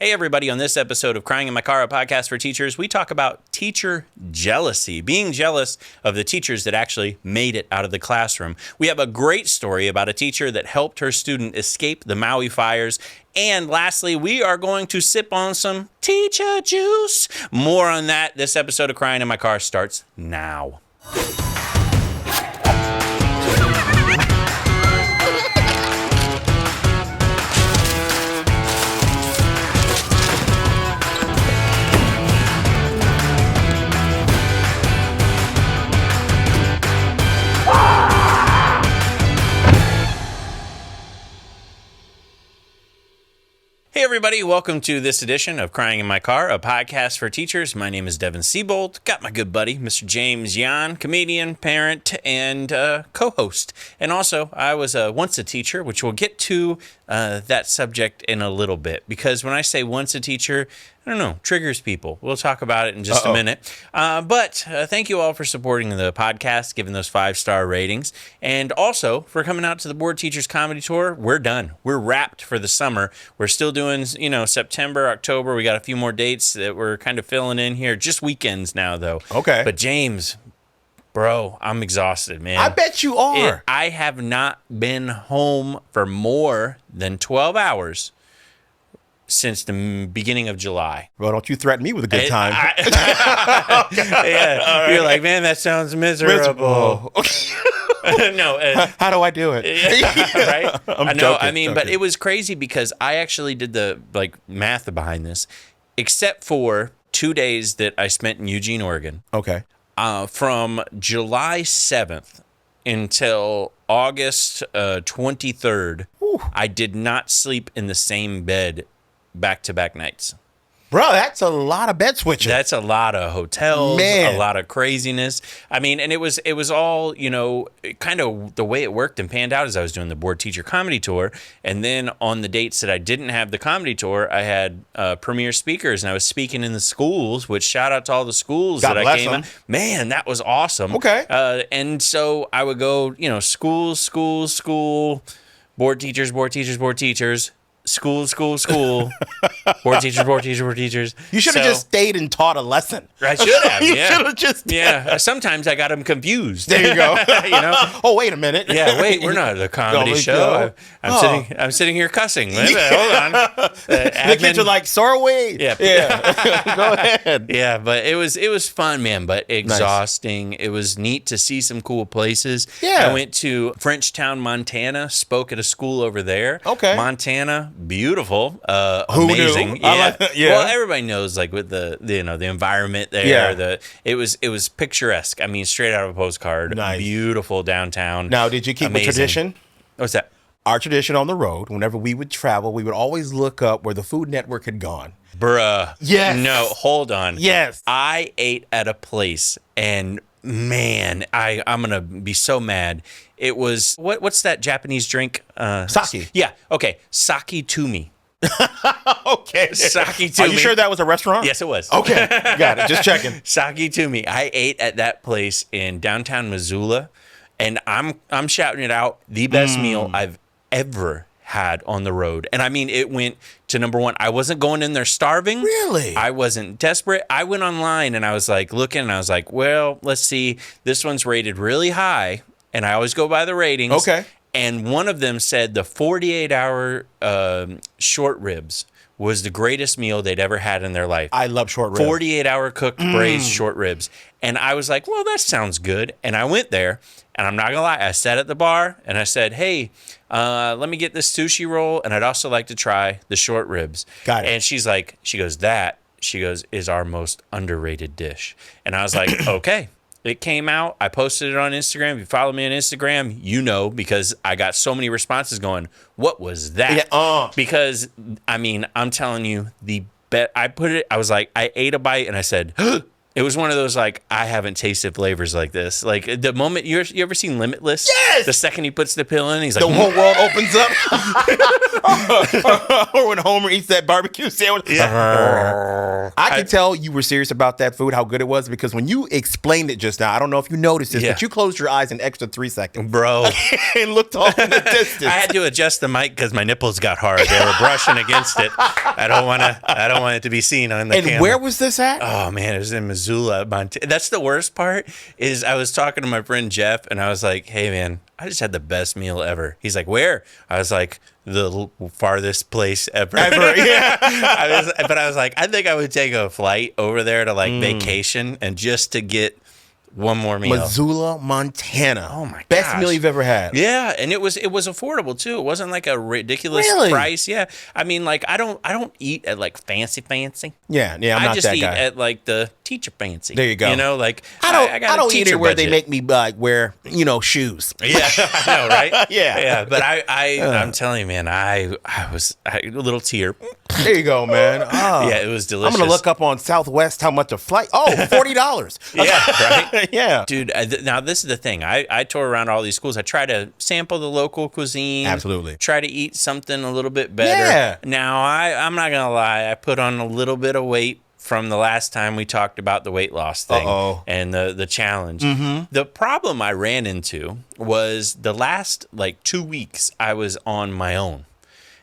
Hey everybody, on this episode of Crying in My Car, a podcast for teachers, we talk about teacher jealousy, being jealous of the teachers that actually made it out of the classroom. We have a great story about a teacher that helped her student escape the Maui fires. And lastly, we are going to sip on some teacher juice. More on that. This episode of Crying in My Car starts now. Hey everybody, welcome to this edition of Crying in My Car, a podcast for teachers. My name is Devin Siebold. Got my good buddy, Mr. James Yon, comedian, parent, and co-host. And also, I was once a teacher, which we'll get to that subject in a little bit. Because when I say once a teacher, I don't know, triggers people. We'll talk about it in just a minute. But thank you all for supporting the podcast, giving those 5-star ratings, and also for coming out to the Board Teachers Comedy Tour. We're done. We're wrapped for the summer. We're still doing, September, October. We got a few more dates that we're kind of filling in here. Just weekends now, though. Okay. But James, bro, I'm exhausted, man. I bet you are. I have not been home for more than 12 hours since the beginning of July. Well, don't you threaten me with a good time. Yeah, right. You're like, man, that sounds miserable. No. How do I do it? Yeah, right? I'm joking. But it was crazy because I actually did the math behind this, except for 2 days that I spent in Eugene, Oregon. Okay. From July 7th until August 23rd, I did not sleep in the same bed back-to-back nights. Bro, that's a lot of bed switching. That's a lot of hotels, Man. A lot of craziness. I mean, and it was all, kind of the way it worked and panned out as I was doing the Board Teacher Comedy Tour. And then on the dates that I didn't have the comedy tour, I had premier speakers, and I was speaking in the schools, which shout out to all the schools God that I bless came them. out. Man, that was awesome. Okay. And so I would go, school, board teachers, school, board teachers. You should have just stayed and taught a lesson. I should have, You should have just... Yeah, sometimes I got them confused. There you go. Oh, wait a minute. Yeah, wait, we're not at a comedy show. I'm sitting here cussing. Wait a minute, hold on. The kids are like, so are we. Yeah. Go ahead. Yeah, but it was fun, man, but exhausting. Nice. It was neat to see some cool places. Yeah. I went to Frenchtown, Montana, spoke at a school over there. Okay. Montana, beautiful, Who amazing. knew? Yeah. Yeah. Well, everybody knows with the environment there. Yeah. It was picturesque. I mean, straight out of a postcard. Nice. Beautiful downtown. Now, did you keep Amazing. a tradition? What's that? Our tradition on the road, whenever we would travel, we would always look up where the Food Network had gone. Bruh. Yes. No, hold on. Yes. I ate at a place, and man, I'm going to be so mad. It was, what's that Japanese drink? Sake. Yeah, okay. Saketome. Okay. Saketome. Are you sure that was a restaurant? Yes, it was. Okay. Got it. Just checking. Saketome. I ate at that place in downtown Missoula, and I'm shouting it out, the best meal I've ever had on the road. And I mean, it went to number one. I wasn't going in there starving. Really? I wasn't desperate. I went online and I was like looking, and I was like, well, let's see. This one's rated really high, and I always go by the ratings. Okay. And one of them said the 48-hour short ribs was the greatest meal they'd ever had in their life. I love short ribs. 48-hour cooked braised short ribs. And I was like, well, that sounds good. And I went there, and I'm not going to lie, I sat at the bar, and I said, hey, let me get this sushi roll, and I'd also like to try the short ribs. Got it. And she goes, is our most underrated dish. And I was like, okay. It came out. I posted it on Instagram. If you follow me on Instagram, because I got so many responses going, what was that? Yeah, Because, I mean, I'm telling you, I was like, I ate a bite and I said, It was one of those like, I haven't tasted flavors like this. Like the moment you ever seen Limitless? Yes! The second he puts the pill in, he's like, The whole world opens up. Or when Homer eats that barbecue sandwich. Yeah. I can tell you were serious about that food, how good it was, because when you explained it just now, I don't know if you noticed this, Yeah. but you closed your eyes an extra 3 seconds. Bro. And looked off in the distance. I had to adjust the mic because my nipples got hard. They were brushing against it. I don't want it to be seen on the camera. And where was this at? Oh man, it was in Missoula, Montana. That's the worst part. Is I was talking to my friend Jeff, and I was like, "Hey man, I just had the best meal ever." He's like, "Where?" I was like, "The farthest place ever." Yeah. I was like, I think I would take a flight over there to like vacation and just to get one more meal. Missoula, Montana. Oh my Best gosh. meal you've ever had. Yeah, and it was affordable too. It wasn't like a ridiculous Really? price. Yeah, I mean, like I don't eat at like fancy. Yeah, I'm I not just that eat guy. at like the teacher fancy. There you go. You know, like I got a don't eat teacher it where they budget. make me like wear, shoes. Yeah, I know, right? Yeah. But I'm telling you, man, I was a little tear. There you go, man. Oh. Yeah, it was delicious. I'm gonna look up on Southwest how much a flight. Oh, $40. Yeah, right. Yeah. Dude, now this is the thing. I tour around all these schools. I try to sample the local cuisine. Absolutely. Try to eat something a little bit better. Yeah. Now, I'm not going to lie. I put on a little bit of weight from the last time we talked about the weight loss thing and the challenge. Mm-hmm. The problem I ran into was the last like 2 weeks I was on my own.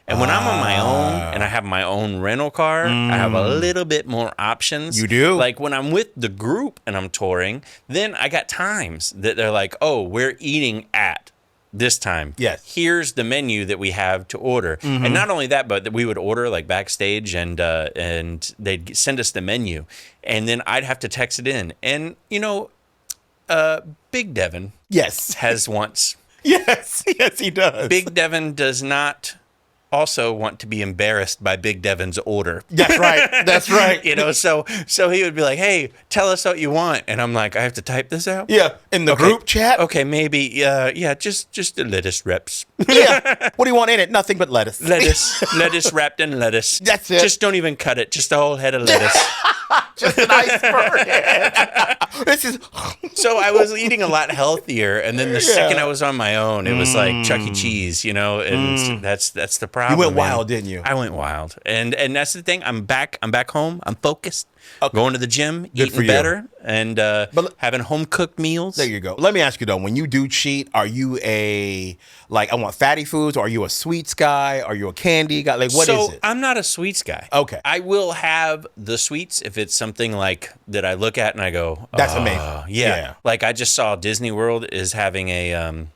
And when I'm on my own and I have my own rental car, I have a little bit more options. You do? Like when I'm with the group and I'm touring, then I got times that they're like, oh, we're eating at this time. Yes. Here's the menu that we have to order. And not only that, but that we would order like backstage and they'd send us the menu. And then I'd have to text it in. And, Big Devin Yes. has once. Yes, he does. Big Devin does not also want to be embarrassed by Big Devin's order. That's right. That's right. So he would be like, hey, tell us what you want. And I'm like, I have to type this out? Yeah. In the group chat. Okay, maybe, just the lettuce wraps. Yeah. What do you want in it? Nothing but lettuce. Lettuce wrapped in lettuce. That's it. Just don't even cut it. Just a whole head of lettuce. Just an iceberg. This is. So I was eating a lot healthier, and then the second I was on my own, it was like Chuck E. Cheese, and that's the problem. You went man. wild, didn't you? I went wild, and that's the thing. I'm back home. I'm focused. Okay. Going to the gym, eating better, and having home cooked meals. There you go. Let me ask you though, when you do cheat, are you I want fatty foods, or are you a sweets guy? Are you a candy guy? Like what is it? I'm not a sweets guy. Okay. I will have the sweets if it's something like that I look at and I go, That's amazing. Yeah. Like I just saw Disney World is having a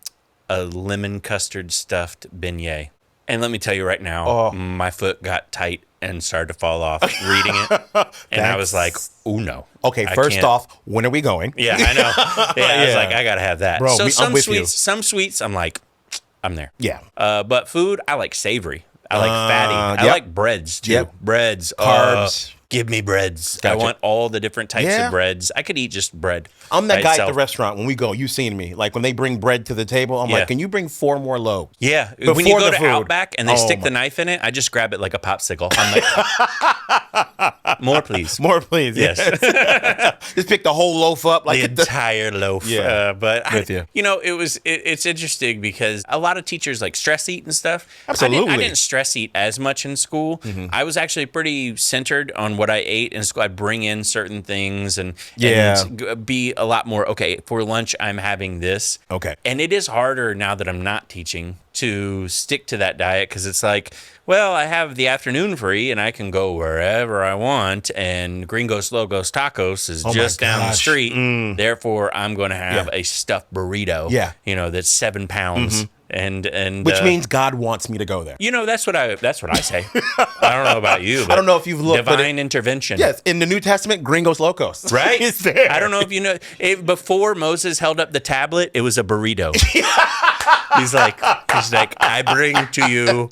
lemon custard stuffed beignet. And let me tell you right now, my foot got tight and started to fall off reading it. And I was like, ooh, no. Okay, first off, when are we going? Yeah, I know. Yeah, I was like, I got to have that. Bro, so I'm with you. some sweets, I'm like, I'm there. Yeah. But food, I like savory. I like fatty. I like breads, too. Yep. Breads. Carbs. Give me breads. Gotcha. I want all the different types of breads. I could eat just bread. I'm that by guy itself. at the restaurant when we go. You've seen me. Like when they bring bread to the table, I'm like, can you bring 4 more loaves? Yeah. Before when you go the to food. Outback and they stick the knife in it, I just grab it like a popsicle. I'm like, more please. More, please. Yes. Just pick the whole loaf up. Like the entire loaf. Yeah. But with you. It's interesting because a lot of teachers like stress eat and stuff. Absolutely. I didn't stress eat as much in school. Mm-hmm. I was actually pretty centered on what I ate in school. I'd bring in certain things and be a lot more, okay, for lunch, I'm having this. Okay. And it is harder now that I'm not teaching to stick to that diet because it's like, well, I have the afternoon free and I can go wherever I want. And Gringos Logos Tacos is just down the street. Therefore, I'm going to have a stuffed burrito. Yeah. That's 7 pounds. Mm-hmm. And which means God wants me to go there. That's what I say. I don't know about you. But I don't know if you've looked. Divine intervention. Yes, in the New Testament, Gringos Locos. Right? It's there. I don't know if you know. Before Moses held up the tablet, it was a burrito. He's like, I bring to you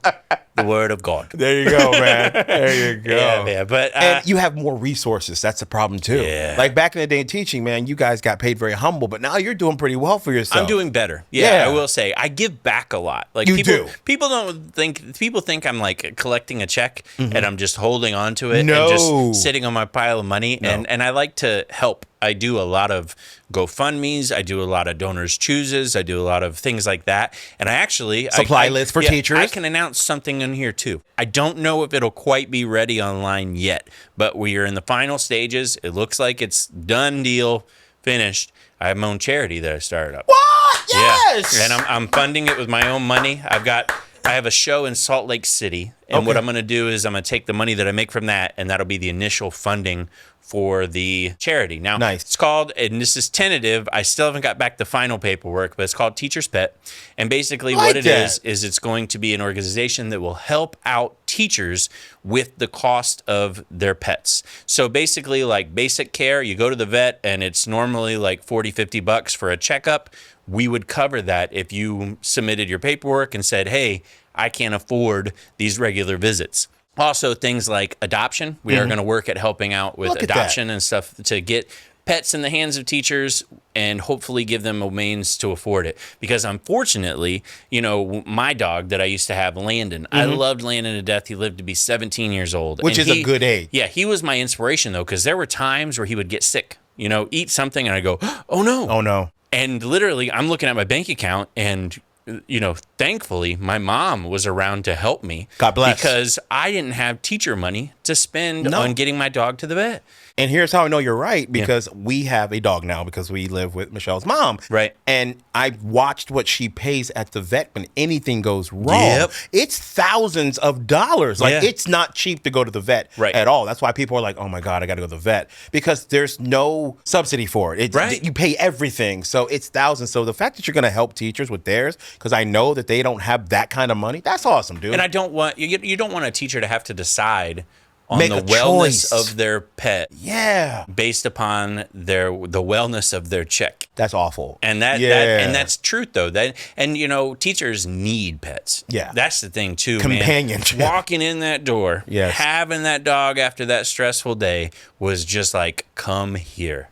the word of God. There you go, man. There you go. Yeah, man. But and you have more resources. That's the problem too. Yeah. Like back in the day in teaching, man, you guys got paid very humble, but now you're doing pretty well for yourself. I'm doing better. Yeah, I will say I give back a lot. Like people think I'm like collecting a check and I'm just holding on to it and just sitting on my pile of money. No. And I like to help. I do a lot of GoFundMes. I do a lot of donors chooses. I do a lot of things like that. And I actually supply lists for teachers. I can announce something in here too. I don't know if it'll quite be ready online yet, but we are in the final stages. It looks like it's done deal, finished. I have my own charity that I started up. What? Yes. Yeah. And I'm funding it with my own money. I have a show in Salt Lake City, and what I'm going to do is I'm going to take the money that I make from that, and that'll be the initial funding for the charity. Now, it's called, and this is tentative, I still haven't got back the final paperwork, but it's called Teacher's Pet. And basically what it is it's going to be an organization that will help out teachers with the cost of their pets. So basically like basic care, you go to the vet and it's normally like $40-50 for a checkup. We would cover that if you submitted your paperwork and said, hey, I can't afford these regular visits. Also, things like adoption. We are going to work at helping out with adoption and stuff to get pets in the hands of teachers and hopefully give them a means to afford it. Because unfortunately, you know, my dog that I used to have, Landon, I loved Landon to death. He lived to be 17 years old. Which is a good age. Yeah, he was my inspiration, though, because there were times where he would get sick, you know, eat something, and I go, oh, no. Oh, no. And literally, I'm looking at my bank account, and you know, thankfully, my mom was around to help me. God bless. Because I didn't have teacher money to spend on getting my dog to the vet. And here's how I know you're right, because we have a dog now because we live with Michelle's mom. Right. And I watched what she pays at the vet when anything goes wrong. Yep. It's thousands of dollars. Like, it's not cheap to go to the vet at all. That's why people are like, oh, my God, I got to go to the vet. Because there's no subsidy for it. You pay everything. So it's thousands. So the fact that you're going to help teachers with theirs, because I know that they don't have that kind of money, that's awesome, dude. And I don't want, you don't want a teacher to have to decide on the wellness of their pet, based upon the wellness of their check. That's awful, and that's truth though. And you know, teachers need pets. Yeah, that's the thing too. Companionship. Man. Walking in that door, having that dog after that stressful day was just like, come here,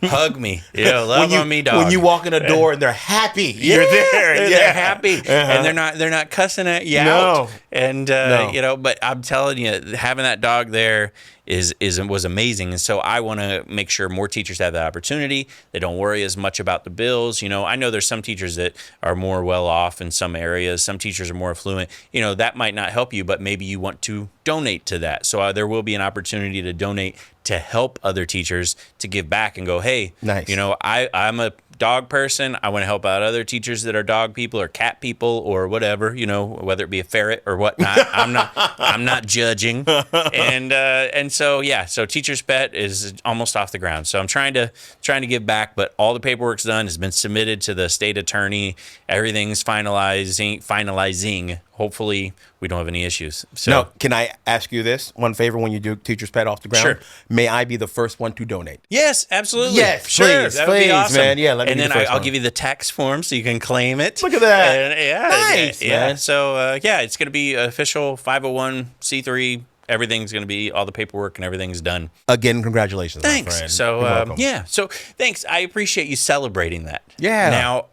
hug me, love on me, dog. When you walk in the door and they're happy, you're there. They're happy, and they're not cussing at you out. And you know, but I'm telling you, having that dog there was amazing. And so I want to make sure more teachers have that opportunity. They don't worry as much about the bills. You know, I know there's some teachers that are more well off in some areas. Some teachers are more affluent. You know, that might not help you, but maybe you want to donate to that. So there will be an opportunity to donate to help other teachers to give back and go, hey, you know, I'm a dog person. I want to help out other teachers that are dog people or cat people or whatever, you know, whether it be a ferret or whatnot. I'm not judging. And so so Teacher's Pet is almost off the ground. So I'm trying to give back, but all the paperwork's done, has been submitted to the state attorney. Everything's finalizing. Hopefully we don't have any issues. So now, can I ask you this one favor when you do Teacher's Pet off the ground? Sure. May I be the first one to donate? Yes, absolutely. Yes, sure. That would be awesome, man. Yeah, let me. And then I'll give you the tax form so you can claim it. Look at that. And nice, man. So it's going to be official 501c3. Everything's going to be, all the paperwork and everything's done. Again, congratulations. Thanks. My friend. So so thanks. I appreciate you celebrating that. Yeah. Now,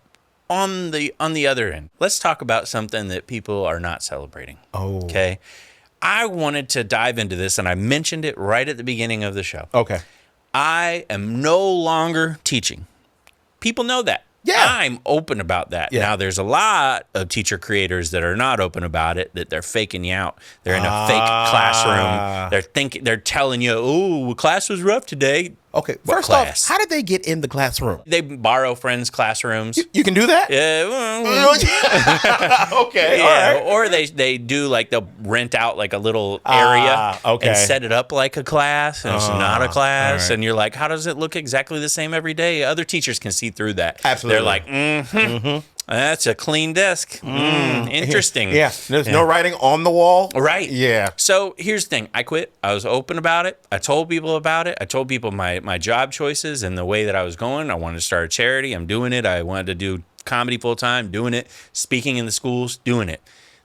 on the other end, let's talk about something that people are not celebrating. Oh. Okay. I wanted to dive into this, and I mentioned it right at the beginning of the show. Okay. I am no longer teaching. People know that. Yeah. I'm open about that. Yeah. Now, there's a lot of teacher creators that are not open about it, that they're faking you out. They're in a fake classroom. They're telling you, oh, class was rough today. Okay, first off, how did they get in the classroom? They borrow friends' classrooms. You can do that? Okay, all right. Or they do, like, they'll rent out like a little area and set it up like a class, and it's not a class, and you're like, how does it look exactly the same every day? Other teachers can see through that. Absolutely. They're like, that's a clean desk. Interesting. Yeah, there's no writing on the wall. Right. Yeah. So here's the thing. I quit. I was open about it. I told people about it. I told people my job choices and the way that I was going. I wanted to start a charity. I'm doing it. I wanted to do comedy full-time, doing it, speaking in the schools, doing it.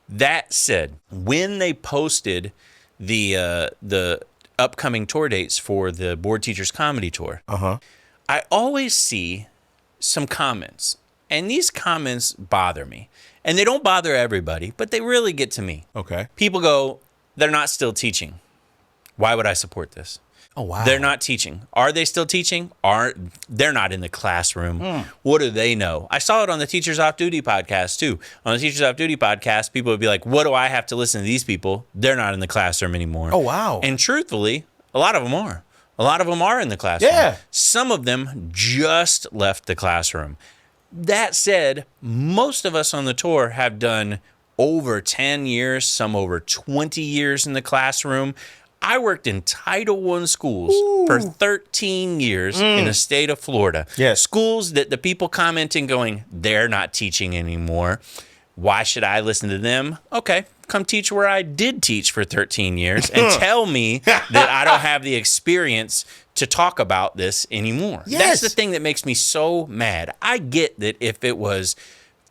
That said, when they posted the upcoming tour dates for the Board Teachers Comedy Tour, I always see some comments, and these comments bother me. And they don't bother everybody, but they really get to me. Okay. People go, they're not still teaching. Why would I support this? Oh, wow. They're not teaching. Are they still teaching? They're not in the classroom. What do they know? I saw it on the Teachers Off Duty podcast, too. On the Teachers Off Duty podcast, people would be like, what do I have to listen to these people? They're not in the classroom anymore. Oh, wow. And truthfully, a lot of them are. A lot of them are in the classroom. Yeah. Some of them just left the classroom. That said, most of us on the tour have done over 10 years, some over 20 years in the classroom. I worked in Title I schools for 13 years in the state of Florida. Yes. Schools that the people commenting going, they're not teaching anymore. Why should I listen to them? Okay, come teach where I did teach for 13 years and tell me that I don't have the experience to talk about this anymore. Yes. That's the thing that makes me so mad. I get that if it was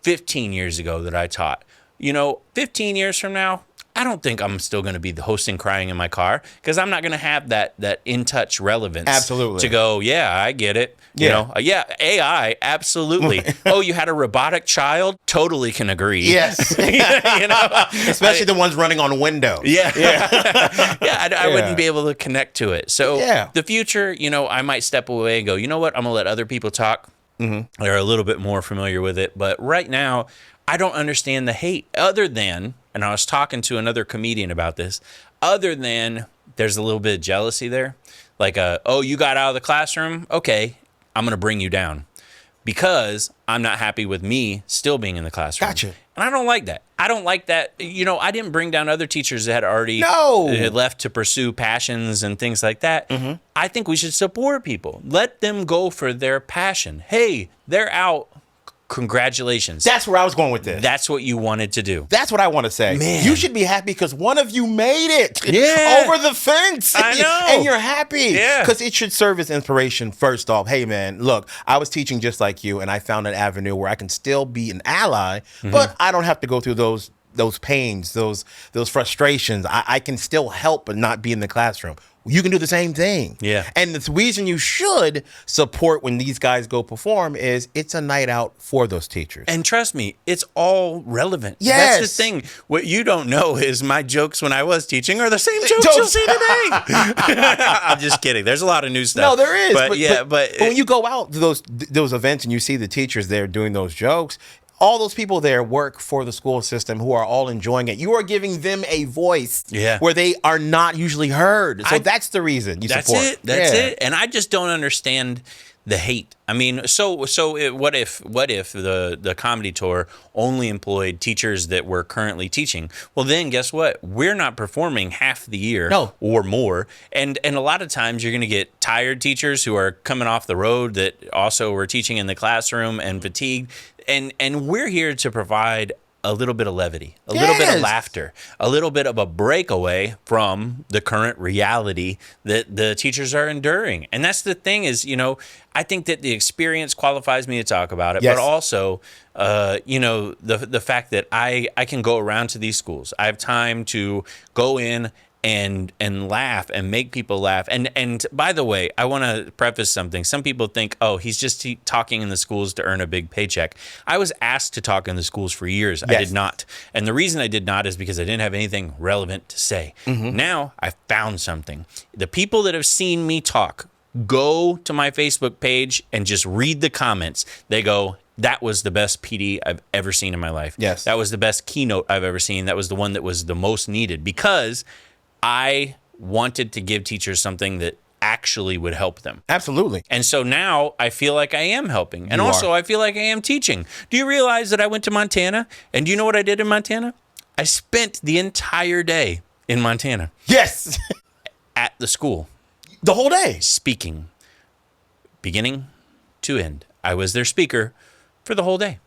15 years ago that I taught, 15 years from now, I don't think I'm still going to be the hosting Crying in My Car because I'm not going to have that in-touch relevance. Absolutely. To go, yeah, I get it. AI, absolutely. Oh, you had a robotic child? Totally can agree. Yes. Especially the ones running on Windows. Yeah. I wouldn't be able to connect to it. So the future, I might step away and go, you know what? I'm going to let other people talk. They're a little bit more familiar with it. But right now, I don't understand the hate other than, and I was talking to another comedian about this, other than there's a little bit of jealousy there. Like, you got out of the classroom? Okay, I'm going to bring you down because I'm not happy with me still being in the classroom. Gotcha. And I don't like that. I don't like that. I didn't bring down other teachers that had already left to pursue passions and things like that. I think we should support people. Let them go for their passion. Hey, they're out. Congratulations. That's where I was going with this. That's what you wanted to do. That's what I want to say. Man. You should be happy because one of you made it over the fence. I know. And you're happy. Yeah. Because it should serve as inspiration first off. Hey, man, look, I was teaching just like you, and I found an avenue where I can still be an ally, but I don't have to go through those pains, those frustrations. I can still help but not be in the classroom. You can do the same thing. Yeah. And the reason you should support when these guys go perform is it's a night out for those teachers. And trust me, it's all relevant. Yes. That's the thing. What you don't know is my jokes when I was teaching are the same jokes you'll see today. I'm just kidding. There's a lot of new stuff. No, there is. But when you go out to those events and you see the teachers there doing those jokes, all those people there work for the school system who are all enjoying it. You are giving them a voice where they are not usually heard. So that's the reason you support. That's it. And I just don't understand the hate. I mean, what if the comedy tour only employed teachers that were currently teaching? Well, then guess what? We're not performing half the year or more. And a lot of times you're going to get tired teachers who are coming off the road that also were teaching in the classroom and fatigued. And we're here to provide a little bit of levity, a little bit of laughter, a little bit of a breakaway from the current reality that the teachers are enduring. And that's the thing is, I think that the experience qualifies me to talk about it, but also, the fact that I can go around to these schools. I have time to go in and laugh and make people laugh. And by the way, I want to preface something. Some people think, he's just talking in the schools to earn a big paycheck. I was asked to talk in the schools for years. Yes. I did not. And the reason I did not is because I didn't have anything relevant to say. Now I found something. The people that have seen me talk, go to my Facebook page and just read the comments. They go, that was the best PD I've ever seen in my life. Yes. That was the best keynote I've ever seen. That was the one that was the most needed because I wanted to give teachers something that actually would help them. Absolutely. And so now I feel like I am helping. And I feel like I am teaching. Do you realize that I went to Montana? And do you know what I did in Montana? I spent the entire day in Montana. Yes. At the school. The whole day. Speaking. Beginning to end. I was their speaker for the whole day.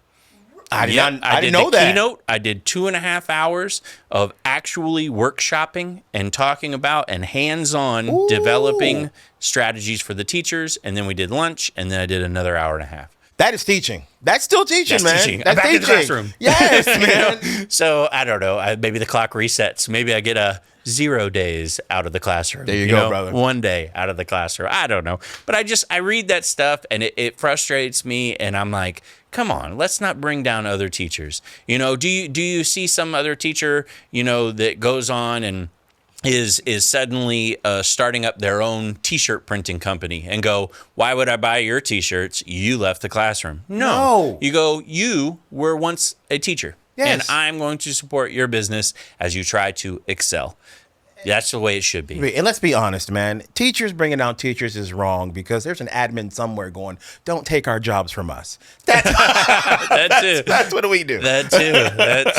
I didn't know that. Keynote. I did 2.5 hours of actually workshopping and talking about and hands-on developing strategies for the teachers. And then we did lunch, and then I did another hour and a half. That is teaching. That's still teaching, That's man. teaching. That's back teaching. in the classroom. Yes, man. So I don't know. Maybe the clock resets. Maybe I get a 0 days out of the classroom. There you go, brother. 1 day out of the classroom. I don't know. But I read that stuff and it frustrates me. And I'm like, come on, let's not bring down other teachers. Do you see some other teacher, that goes on and is suddenly starting up their own T-shirt printing company and go, why would I buy your T-shirts? You left the classroom. No. You go, you were once a teacher. Yes. And I'm going to support your business as you try to excel. That's the way it should be. And let's be honest, man. Teachers bringing down teachers is wrong because there's an admin somewhere going, don't take our jobs from us. That's what we do. That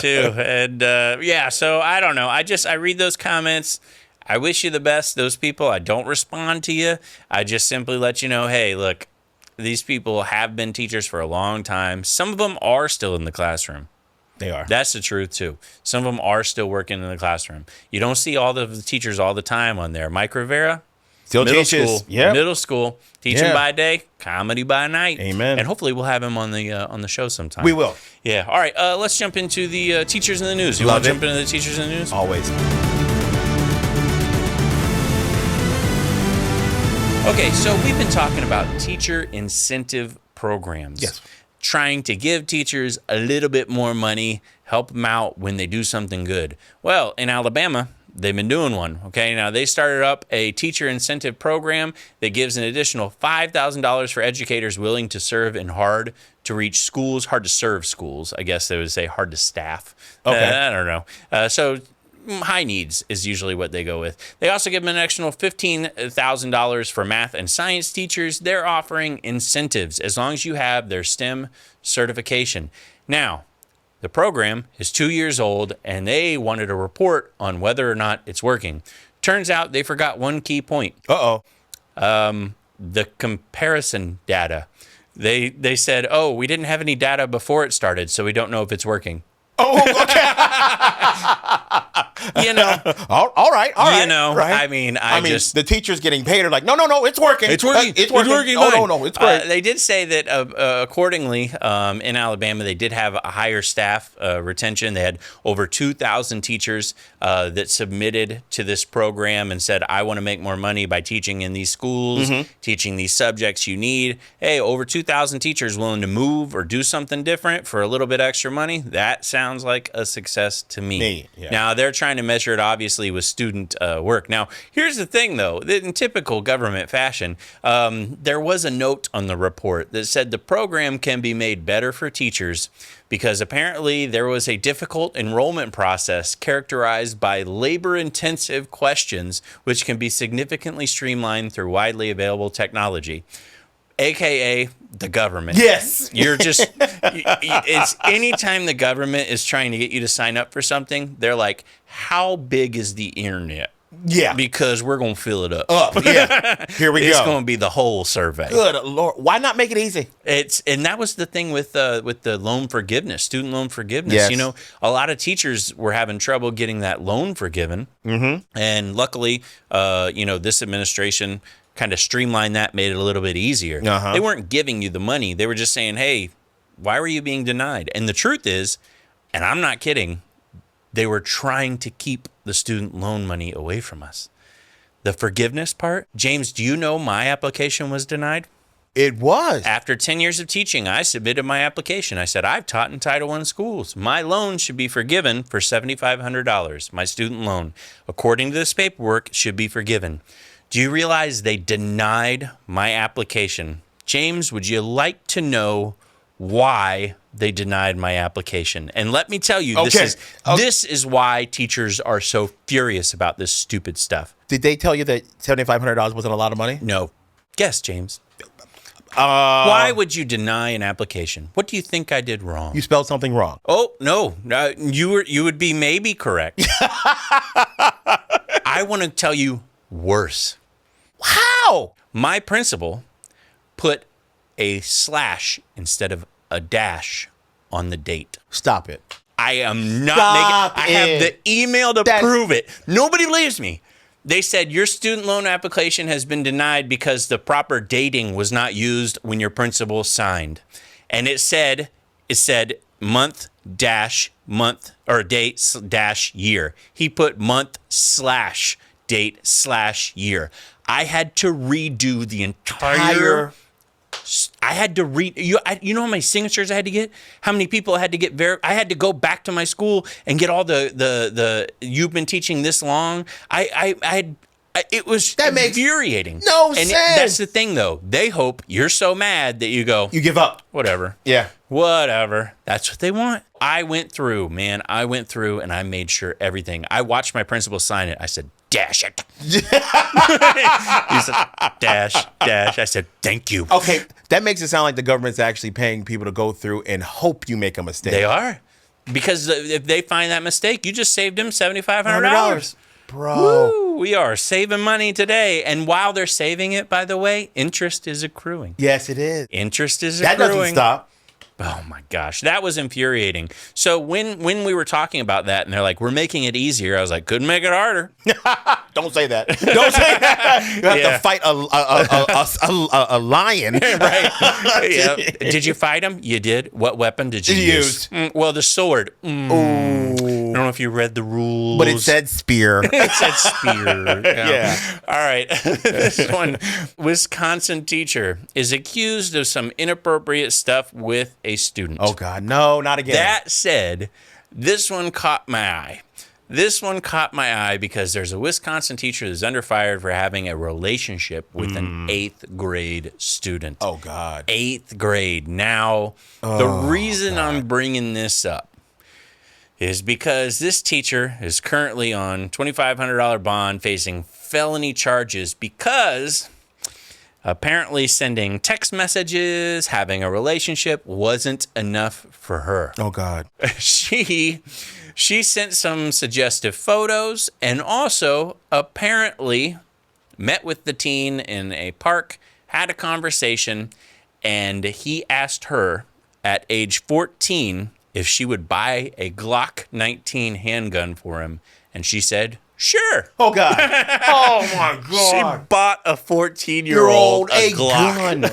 too. And so I don't know. I read those comments. I wish you the best. Those people, I don't respond to you. I just simply let you know, hey, look, these people have been teachers for a long time. Some of them are still in the classroom. They are. That's the truth, too. Some of them are still working in the classroom. You don't see all the teachers all the time on there. Mike Rivera, still teaches. Middle school, teaching by day, comedy by night. Amen. And hopefully we'll have him on the show sometime. We will. Yeah. All right. Let's jump into the teachers in the news. You want to jump into the teachers in the news? Always. Okay, so we've been talking about teacher incentive programs. Yes. Trying to give teachers a little bit more money, help them out when they do something good. Well, in Alabama, they've been doing one. Okay, now they started up a teacher incentive program that gives an additional $5,000 for educators willing to serve in hard to reach schools, hard to serve schools. I guess they would say hard to staff. Okay. I don't know. So high needs is usually what they go with. They also give them an additional $15,000 for math and science teachers. They're offering incentives as long as you have their STEM certification. Now, the program is 2 years old, and they wanted a report on whether or not it's working. Turns out they forgot one key point. The comparison data. They said, we didn't have any data before it started, so we don't know if it's working. Oh, okay. All right. Right. I mean, the teachers getting paid are like, no, it's working. It's working. It's working. Oh, no, it's great. They did say that accordingly, in Alabama, they did have a higher staff retention. They had over 2,000 teachers that submitted to this program and said, I want to make more money by teaching in these schools, teaching these subjects you need. Hey, over 2,000 teachers willing to move or do something different for a little bit extra money. That sounds like a success to me. Yeah. Now, they're trying to measure it, obviously, with student work. Now, here's the thing, though. In typical government fashion, there was a note on the report that said the program can be made better for teachers because apparently there was a difficult enrollment process characterized by labor-intensive questions, which can be significantly streamlined through widely available technology. AKA the government. Yes. You're just, it's anytime the government is trying to get you to sign up for something, they're like, how big is the internet? Yeah. Because we're going to fill it up. Yeah. Here we go. It's going to be the whole survey. Good Lord. Why not make it easy? And that was the thing with the loan forgiveness, student loan forgiveness. Yes. A lot of teachers were having trouble getting that loan forgiven. And luckily, this administration kind of streamlined that, made it a little bit easier. They weren't giving you the money. They were just saying, hey, why were you being denied? And the truth is, and I'm not kidding, they were trying to keep the student loan money away from us. The forgiveness part, James, do you know my application was denied? It was. After 10 years of teaching, I submitted my application. I said, I've taught in Title I schools. My loan should be forgiven for $7,500. My student loan, according to this paperwork, should be forgiven. Do you realize they denied my application? James, would you like to know why they denied my application? And let me tell you, this is why teachers are so furious about this stupid stuff. Did they tell you that $7,500 wasn't a lot of money? No. Guess, James. Why would you deny an application? What do you think I did wrong? You spelled something wrong. Oh, no. You would be maybe correct. I want to tell you worse. How? My principal put a slash instead of a dash on the date. Stop it. I am not making. I have the email to prove it. Nobody believes me. They said your student loan application has been denied because the proper dating was not used when your principal signed. And it said month or date dash year. He put month slash date slash year. I had to redo the entire. I had to read. You know how many signatures I had to get? How many people I had to get? I had to go back to my school and get all the. You've been teaching this long. It was infuriating. No sense. That's the thing, though. They hope you're so mad that you go. You give up. Whatever. Yeah. Whatever. That's what they want. I went through, and I made sure everything. I watched my principal sign it. I said, dash it. He said, dash. I said, thank you. Okay, that makes it sound like the government's actually paying people to go through and hope you make a mistake. They are. Because if they find that mistake, you just saved them $7,500. Bro. Woo, we are saving money today. And while they're saving it, by the way, interest is accruing. Yes, it is. Interest is accruing. That doesn't stop. Oh my gosh, that was infuriating. So when we were talking about that and they're like, we're making it easier, I was like, couldn't make it harder. Don't say that. Don't say that. You have to fight a lion. Right. Yep. Did you fight him? You did. What weapon did you use? Well, the sword. Ooh. I don't know if you read the rules. But it said spear. It said spear. Yeah. All right. This one, Wisconsin teacher is accused of some inappropriate stuff with a student. Oh, God. No, not again. That said, this one caught my eye. Because there's a Wisconsin teacher that's under fire for having a relationship with an 8th grade student. Oh, God. 8th grade. Now, the reason I'm bringing this up is because this teacher is currently on $2,500 bond facing felony charges because apparently sending text messages, having a relationship wasn't enough for her. Oh, God. She sent some suggestive photos and also apparently met with the teen in a park, had a conversation, and he asked her at age 14 if she would buy a Glock 19 handgun for him. And she said, sure. Oh, God. Oh, my God. She bought a 14-year-old a Glock.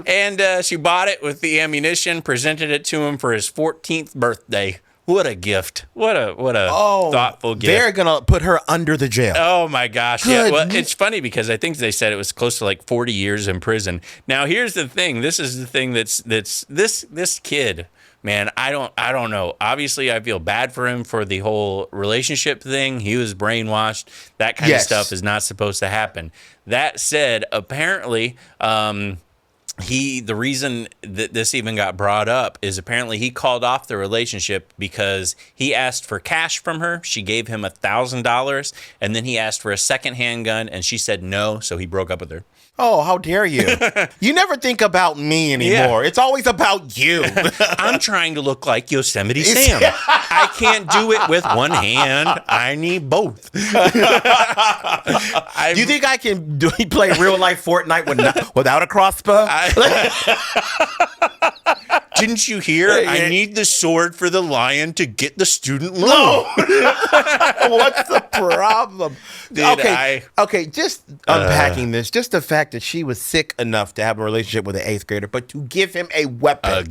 And she bought it with the ammunition, presented it to him for his 14th birthday. What a gift. What a thoughtful gift. They're going to put her under the jail. Oh, my gosh. Yeah, well, it's funny because I think they said it was close to like 40 years in prison. Now, here's the thing. This is the thing that's this kid, man, I don't know. Obviously, I feel bad for him for the whole relationship thing. He was brainwashed. That kind of stuff is not supposed to happen. That said, apparently, the reason that this even got brought up is apparently he called off the relationship because he asked for cash from her. She gave him $1,000, and then he asked for a second handgun, and she said no, so he broke up with her. Oh, how dare you? You never think about me anymore. Yeah. It's always about you. I'm trying to look like Yosemite Sam. I can't do it with one hand. I need both. Do you think I can play real life Fortnite without a crossbow? Didn't you hear? I need the sword for the lion to get the student loan. What's the problem? Dude, okay, just unpacking this. Just the fact that she was sick enough to have a relationship with an 8th grader, but to give him a weapon. A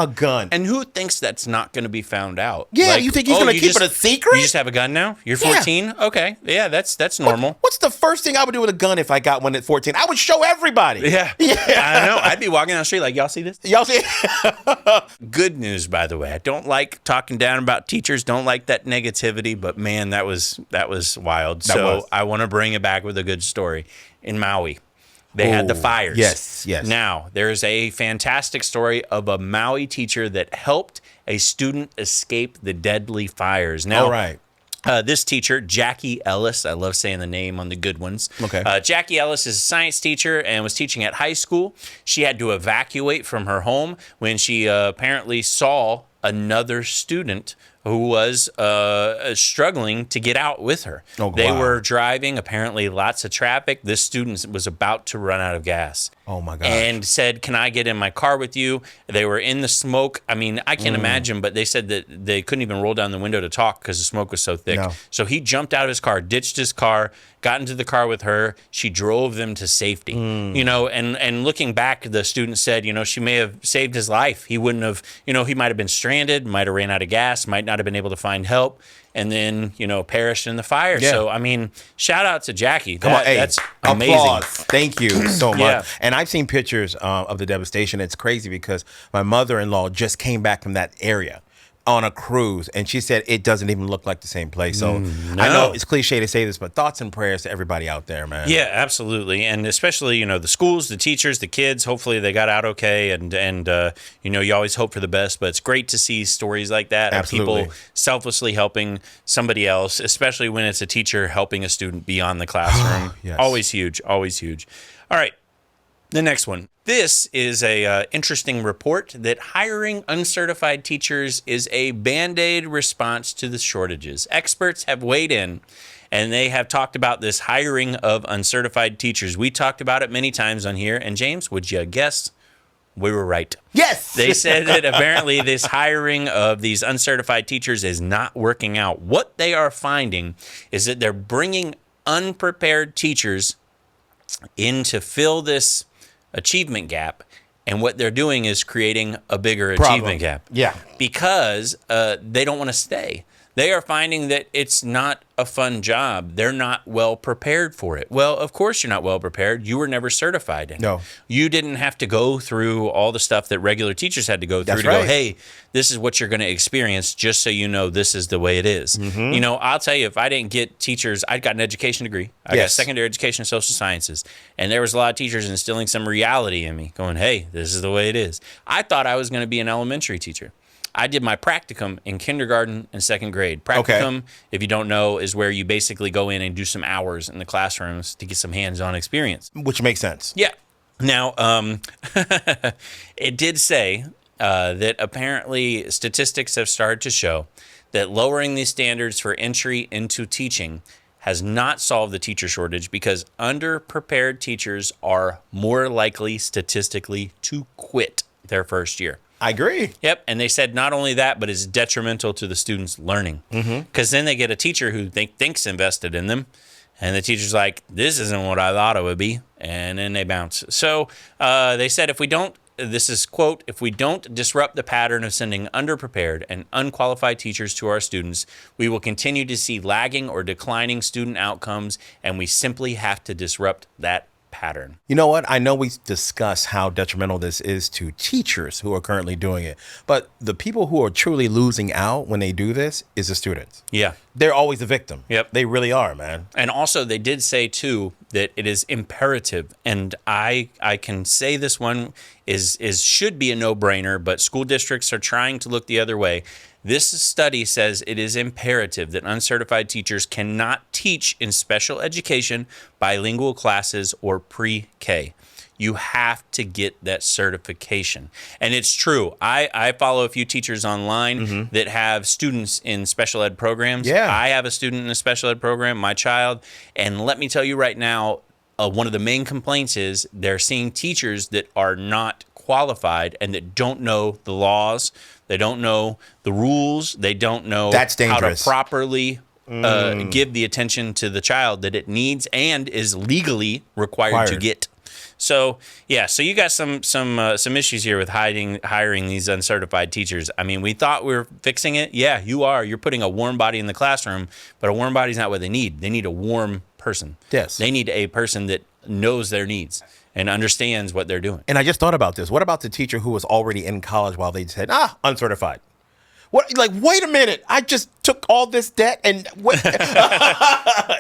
gun. And who thinks that's not going to be found out? Yeah, like, you think he's going to keep it a secret? You just have a gun now? You're 14? Yeah. Okay. Yeah, that's normal. What's the first thing I would do with a gun if I got one at 14? I would show everybody. Yeah. I know. I'd be walking down the street like, y'all see this? Y'all see it? Good news, by the way. I don't like talking down about teachers. Don't like that negativity. But man, that was wild. I want to bring it back with a good story. In Maui, they had the fires. Yes. Now, there's a fantastic story of a Maui teacher that helped a student escape the deadly fires. Now, all right. This teacher, Jackie Ellis, I love saying the name on the good ones. Okay. Jackie Ellis is a science teacher and was teaching at high school. She had to evacuate from her home when she apparently saw another student who was struggling to get out with her. They were driving, apparently lots of traffic. This student was about to run out of gas. Oh, my God. And said, can I get in my car with you? They were in the smoke. I mean, I can't imagine, but they said that they couldn't even roll down the window to talk because the smoke was so thick. No. So he jumped out of his car, ditched his car, got into the car with her. She drove them to safety. And looking back, the student said, she may have saved his life. He wouldn't have, he might have been stranded, might have ran out of gas, might not have been able to find help, and then, perished in the fire. Yeah. So, I mean, shout out to Jackie. That's amazing. Applause. Thank you so much. Yeah. And I've seen pictures of the devastation. It's crazy because my mother-in-law just came back from that area on a cruise, and she said it doesn't even look like the same place. So I know it's cliche to say this, but thoughts and prayers to everybody out there, man. Yeah, absolutely. And especially, the schools, the teachers, the kids, hopefully they got out okay. And you always hope for the best, but it's great to see stories like that of people selflessly helping somebody else, especially when it's a teacher helping a student beyond the classroom. Yes. Always huge, always huge. All right. The next one. This is a interesting report that hiring uncertified teachers is a Band-Aid response to the shortages. Experts have weighed in, and they have talked about this hiring of uncertified teachers. We talked about it many times on here. And James, would you guess we were right? Yes! They said that apparently this hiring of these uncertified teachers is not working out. What they are finding is that they're bringing unprepared teachers in to fill this achievement gap, and what they're doing is creating a bigger achievement gap. Yeah, because they don't want to stay. They are finding that it's not a fun job. They're not well prepared for it. Well, of course you're not well prepared. You were never certified in it. No. You didn't have to go through all the stuff that regular teachers had to go through go, hey, this is what you're going to experience, just so you know this is the way it is. Mm-hmm. I'll tell you, if I didn't get teachers, I'd got an education degree. I got secondary education in social sciences. And there was a lot of teachers instilling some reality in me, going, hey, this is the way it is. I thought I was going to be an elementary teacher. I did my practicum in kindergarten and second grade. Practicum, if you don't know, is where you basically go in and do some hours in the classrooms to get some hands-on experience. Which makes sense. Yeah. Now, it did say that apparently statistics have started to show that lowering these standards for entry into teaching has not solved the teacher shortage because underprepared teachers are more likely statistically to quit their first year. I agree. Yep. And they said not only that, but it's detrimental to the students' learning. Because then they get a teacher who thinks invested in them. And the teacher's like, this isn't what I thought it would be. And then they bounce. So they said if we don't, this is quote, if we don't disrupt the pattern of sending underprepared and unqualified teachers to our students, we will continue to see lagging or declining student outcomes. And we simply have to disrupt that pattern. You know what? I know we discuss how detrimental this is to teachers who are currently doing it, but the people who are truly losing out when they do this is the students. Yeah. They're always the victim. Yep. They really are, man. And also they did say too that it is imperative, and I can say this one is should be a no-brainer, but school districts are trying to look the other way. This study says it is imperative that uncertified teachers cannot teach in special education, bilingual classes, or pre-K. You have to get that certification. And it's true. I follow a few teachers online that have students in special ed programs. Yeah. I have a student in a special ed program, my child. And let me tell you right now, one of the main complaints is they're seeing teachers that are not qualified and that don't know the laws. They don't know the rules. They don't know how to properly give the attention to the child that it needs and is legally required to get. So, yeah, so you got some issues here with hiring these uncertified teachers. I mean, we thought we were fixing it. Yeah, you are. You're putting a warm body in the classroom, but a warm body is not what they need. They need a warm person. Yes. They need a person that knows their needs and understands what they're doing. And I just thought about this. What about the teacher who was already in college while they said, uncertified? What? Like, wait a minute. I just took all this debt and what?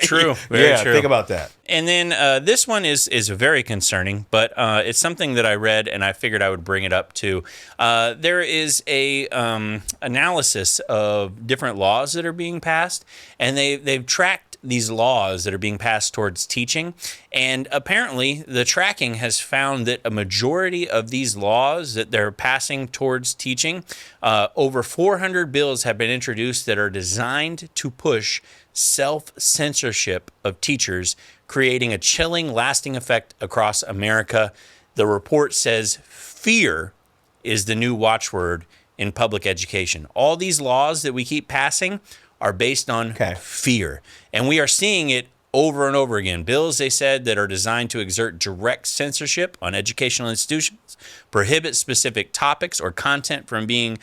True. Very true. Think about that. And then this one is very concerning, but it's something that I read and I figured I would bring it up too. There is a analysis of different laws that are being passed, and they've tracked these laws that are being passed towards teaching. And apparently the tracking has found that a majority of these laws that they're passing towards teaching, over 400 bills have been introduced that are designed to push self-censorship of teachers, creating a chilling, lasting effect across America. The report says fear is the new watchword in public education. All these laws that we keep passing are based on fear. And we are seeing it over and over again. Bills, they said, that are designed to exert direct censorship on educational institutions, prohibit specific topics or content from being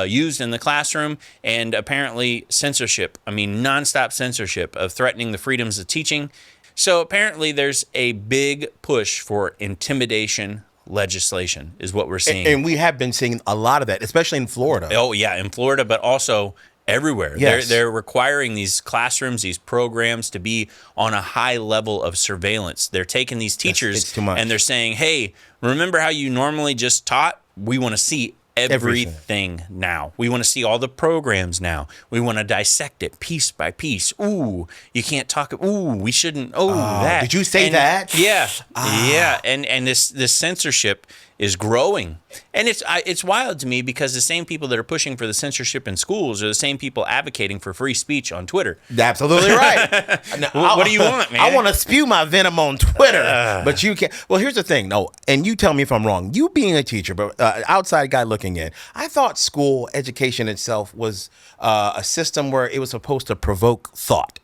used in the classroom, and apparently nonstop censorship of threatening the freedoms of teaching. So apparently there's a big push for intimidation legislation is what we're seeing. And we have been seeing a lot of that, especially in Florida. Oh, yeah, in Florida, but also everywhere. Yes. They're requiring these classrooms, these programs to be on a high level of surveillance. They're taking these teachers and they're saying, hey, remember how you normally just taught? We want to see everything now. We want to see all the programs now. We want to dissect it piece by piece. Ooh, you can't talk. Ooh, we shouldn't. Oh, that. Did you say that? Yeah. Yeah. And this censorship is growing. And it's wild to me because the same people that are pushing for the censorship in schools are the same people advocating for free speech on Twitter. Absolutely right. Now, what do you want, man? I want to spew my venom on Twitter, but you can't. Well, here's the thing. No, and you tell me if I'm wrong. You being a teacher, but outside guy looking in, I thought school education itself was a system where it was supposed to provoke thought.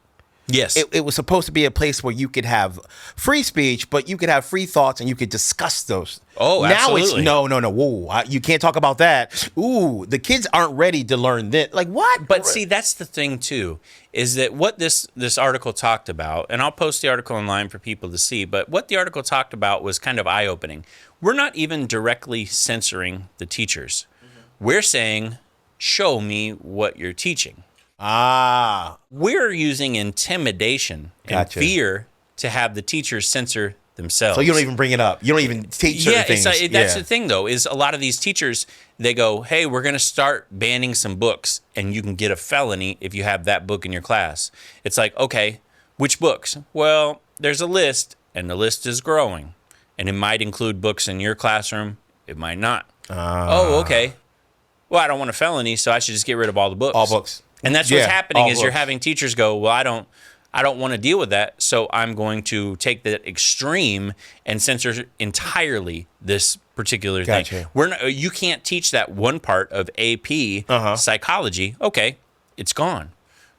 Yes. It was supposed to be a place where you could have free speech, but you could have free thoughts and you could discuss those. Oh, absolutely. Now it's no. Whoa, you can't talk about that. Ooh, the kids aren't ready to learn this. Like what? But see, that's the thing too, is that what this article talked about, and I'll post the article online for people to see, but what the article talked about was kind of eye-opening. We're not even directly censoring the teachers. Mm-hmm. We're saying, show me what you're teaching. We're using intimidation and fear to have the teachers censor themselves. So you don't even bring it up. You don't even teach certain things. That's the thing, though, is a lot of these teachers, they go, hey, we're going to start banning some books, and you can get a felony if you have that book in your class. It's like, okay, which books? Well, there's a list, and the list is growing. And it might include books in your classroom. It might not. Oh, okay. Well, I don't want a felony, so I should just get rid of all the books. All books. And that's what's happening is you're having teachers go, well, I don't want to deal with that, so I'm going to take that extreme and censor entirely this particular thing. You can't teach that one part of AP psychology. Okay, it's gone.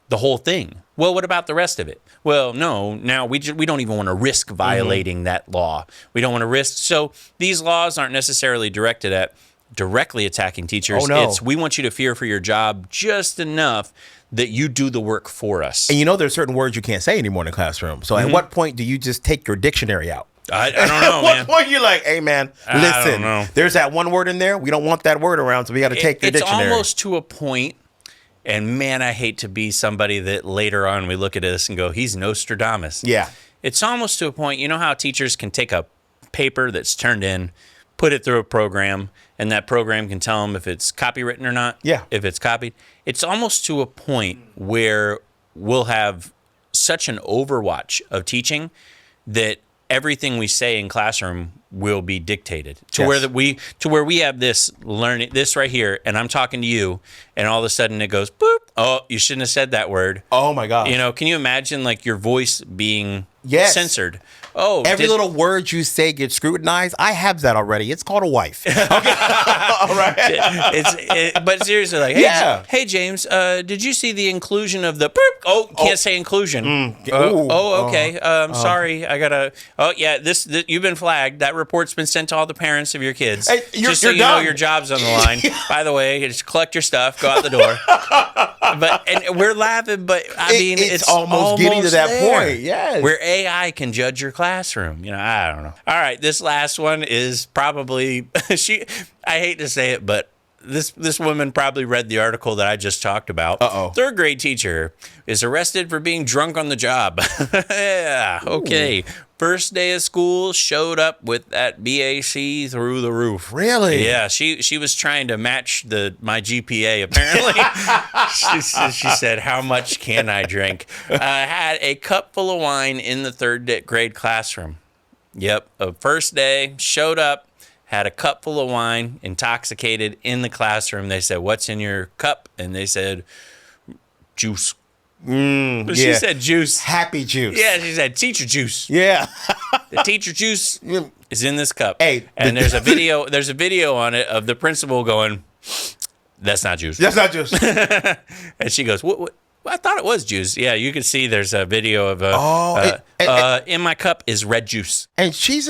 The whole thing. Well, what about the rest of it? Well, no, now we don't even want to risk violating that law. We don't want to risk. So these laws aren't necessarily directed at directly attacking teachers. It's we want you to fear for your job just enough that you do the work for us. And there's certain words you can't say anymore in the classroom. So at what point do you just take your dictionary out? I don't know, man. At what point you're like, hey, man, listen, there's that one word in there. We don't want that word around, so we got to take the dictionary. It's almost to a point, and man, I hate to be somebody that later on we look at this and go, he's Nostradamus. Yeah. It's almost to a point, you know how teachers can take a paper that's turned in, put it through a program, and that program can tell them if it's copywritten or not. Yeah. If it's copied. It's almost to a point where we'll have such an overwatch of teaching that everything we say in classroom will be dictated to where we have this right here, and I'm talking to you, and all of a sudden it goes boop. Oh, you shouldn't have said that word. Oh my God. Can you imagine like your voice being censored? Oh, every little word you say gets scrutinized. I have that already. It's called a wife. Okay. All right. But seriously, like, hey James, did you see the inclusion of the? Oh, can't say inclusion. Okay. Sorry, I gotta. Oh yeah, this you've been flagged. That report's been sent to all the parents of your kids. Hey, just so you know, your job's on the line. By the way, just collect your stuff, go out the door. And we're laughing, but I mean, it's almost getting to that point. Yes, where AI can judge your classroom. I don't know. All right, this last one is probably I hate to say it, but this woman probably read the article that I just talked about. Third grade teacher is arrested for being drunk on the job. Yeah, okay. First day of school, showed up with that BAC through the roof. Really? Yeah, she was trying to match my GPA, apparently. she said, how much can I drink? Had a cup full of wine in the third grade classroom. Yep, first day, showed up, had a cup full of wine, intoxicated in the classroom. They said, what's in your cup? And they said, juice. She said juice. Happy juice. Yeah, she said teacher juice. Yeah. The teacher juice is in this cup. Hey, and there's a video on it of the principal going, that's not juice. That's not juice. And she goes, what? I thought it was juice. Yeah, you can see there's a video of in my cup is red juice. And she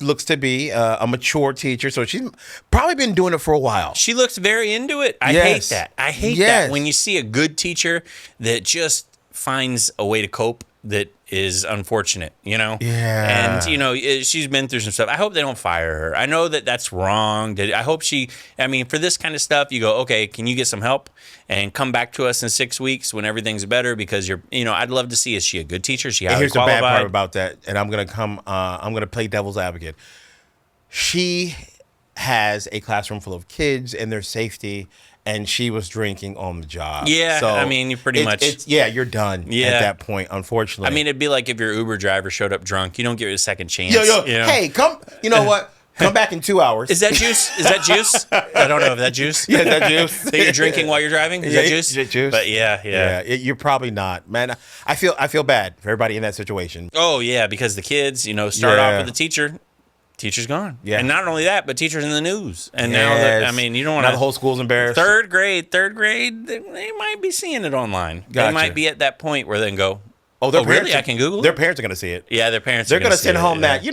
looks to be a mature teacher, so she's probably been doing it for a while. She looks very into it. I hate that. I hate that when you see a good teacher that just finds a way to cope that is unfortunate, Yeah. And, she's been through some stuff. I hope they don't fire her. I know that that's wrong. I hope for this kind of stuff, you go, okay, can you get some help and come back to us in 6 weeks when everything's better? Because I'd love to see, is she a good teacher? Is she highly qualified? Here's the bad part about that, and I'm going to play devil's advocate. She has a classroom full of kids and their safety, and she was drinking on the job. Yeah, so you pretty much... you're done at that point, unfortunately. It'd be like if your Uber driver showed up drunk. You don't give it a second chance. Hey, come... You know what? Come back in 2 hours. Is that juice? Is that juice? I don't know if that's juice. Yeah, is that juice? That you're drinking while you're driving? Is that juice? Is it juice? But yeah. You're probably not. Man, I feel bad for everybody in that situation. Oh, yeah, because the kids, start off with the teacher. Teacher's gone. Yeah. And not only that, but teacher's in the news. And now you don't want to... Now the whole school's embarrassed. Third grade, they might be seeing it online. Gotcha. They might be at that point where they can go, really? I can Google it? Their parents are going to see it. Yeah, their parents They're going to send home that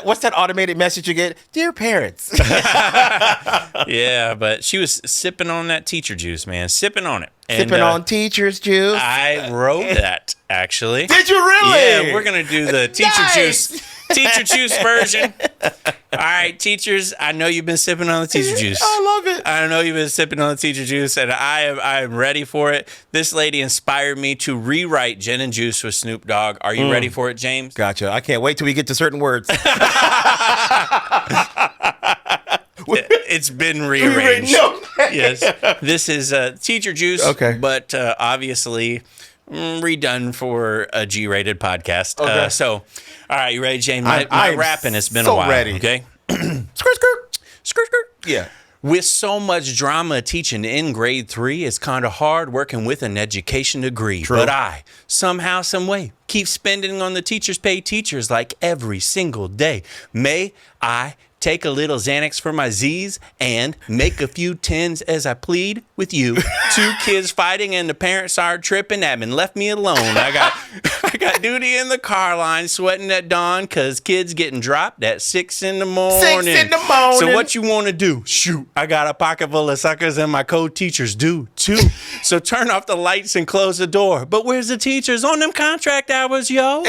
what's that automated message you get? Dear parents. Yeah, but she was sipping on that teacher juice, man. Sipping on it. Sipping on teacher's juice. I wrote that, actually. Did you really? Yeah, we're going to do the teacher juice. Teacher juice version. All right, teachers, I know you've been sipping on the teacher juice. I love it. I know you've been sipping on the teacher juice, and I am ready for it. This lady inspired me to rewrite Gin and Juice with Snoop Dogg. Are you ready for it, James? Gotcha. I can't wait till we get to certain words. It's been rearranged. Yes. This is teacher juice, but obviously redone for a G-rated podcast. Okay. All right, you ready, James? My rapping has been a while. Ready. Okay. Skirt. Yeah. With so much drama teaching in grade 3, it's kind of hard working with an education degree. True. But I, somehow, some way, keep spending on the teachers pay teachers like every single day. May I take a little Xanax for my Z's and make a few tens as I plead with you. 2 kids fighting and the parents are tripping at me and left me alone. I got duty in the car line, sweating at dawn because kids getting dropped at 6 in the morning. 6 in the morning. So what you want to do? Shoot, I got a pocket full of suckers and my co-teachers do too. So turn off the lights and close the door. But where's the teachers on them contract hours, yo?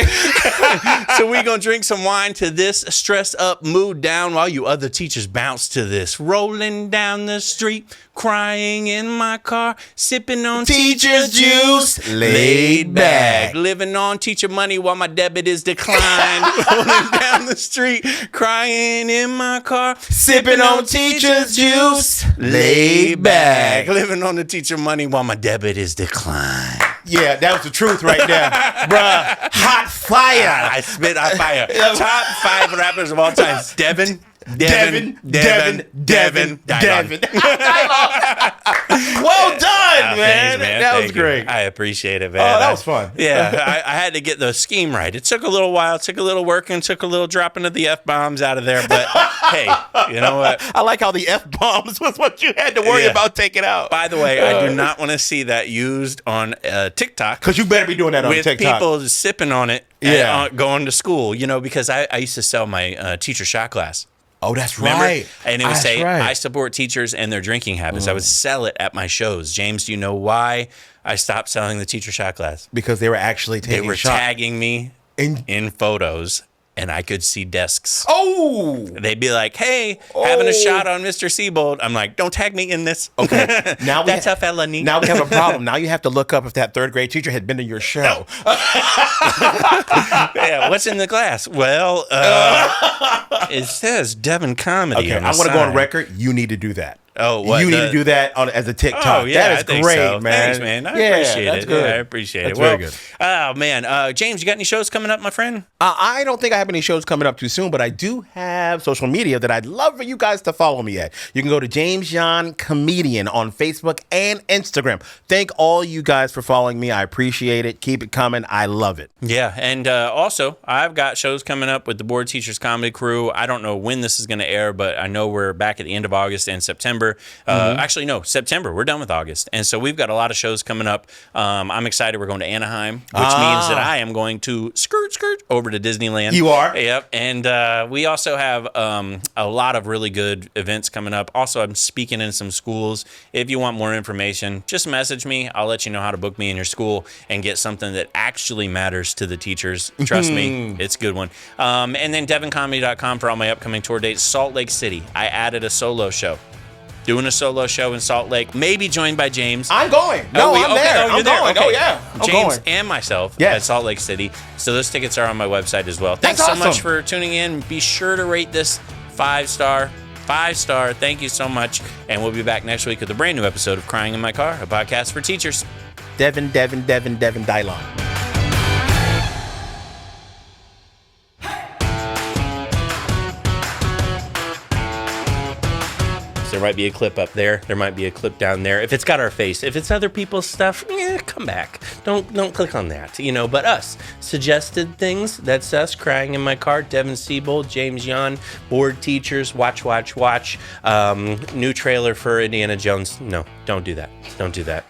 So we gonna drink some wine to this, stress up, mood down while you other teachers bounce to this. Rolling down the street, crying in my car, sipping on teacher's juice, laid back, living on teacher money while my debit is declined. Rolling down the street, crying in my car, sipping on teacher's juice, laid back, living on the teacher money while my debit is declined. Yeah, that was the truth right there. Bruh, hot fire. I spit hot fire. Top 5 rappers of all time. Devin. Well done, man. That was great. I appreciate it, man. Oh, that was fun. Yeah, I had to get the scheme right. It took a little while. It took a little working. Took a little dropping of the F-bombs out of there. But, hey, you know what? I like how the F-bombs was what you had to worry about taking out. By the way, I do not want to see that used on TikTok. Because you better be doing that on TikTok. With people sipping on it and going to school. Because I used to sell my teacher shot glass. Oh, that's Remember? right. And it would say, I support teachers and their drinking habits. I would sell it at my shows. James, do you know why I stopped selling the teacher shot glass? Because they were actually taking shots. They were tagging me in photos and I could see desks. Oh! They'd be like, hey, having a shot on Mr. Siebold. I'm like, don't tag me in this. Okay. Now That's a felony. Now we have a problem. Now you have to look up if that third grade teacher had been to your show. Yeah, what's in the glass? Well, it says Devin Comedy. Okay, I want to go on record. You need to do that. Oh, what? You need to do that as a TikTok. Oh, yeah, that is great, so. man. Thanks, man. I appreciate it. Good. Yeah, I appreciate that's it. Very good. Oh, man. James, you got any shows coming up, my friend? I don't think I have any shows coming up too soon, but I do have social media that I'd love for you guys to follow me at. You can go to James Yon Comedian on Facebook and Instagram. Thank all you guys for following me. I appreciate it. Keep it coming. I love it. Yeah, and also, I've got shows coming up with the Board Teachers Comedy Crew. I don't know when this is going to air, but I know we're back at the end of August and September. Actually, no, September. We're done with August. And so we've got a lot of shows coming up. I'm excited. We're going to Anaheim, which means that I am going to skirt over to Disneyland. You are? Yep. And we also have a lot of really good events coming up. Also, I'm speaking in some schools. If you want more information, just message me. I'll let you know how to book me in your school and get something that actually matters to the teachers. Trust me, it's a good one. And then devincomedy.com for all my upcoming tour dates. Salt Lake City. I added a solo show. Doing a solo show in Salt Lake, maybe joined by James. I'm going. No, I'm there. Oh, you're there. Going. Okay. Oh, yeah. I'm James going. and myself at Salt Lake City. So those tickets are on my website as well. Thanks so much for tuning in. Be sure to rate this 5-star. 5-star. Thank you so much. And we'll be back next week with a brand new episode of Crying in My Car, a podcast for teachers. Devin Dylon. There might be a clip up there. There might be a clip down there. If it's got our face, if it's other people's stuff, come back. Don't click on that. But us suggested things. That's us. Crying in My Car. Devin Siebold, James Yon, Board Teachers. Watch. New trailer for Indiana Jones. No, don't do that. Don't do that.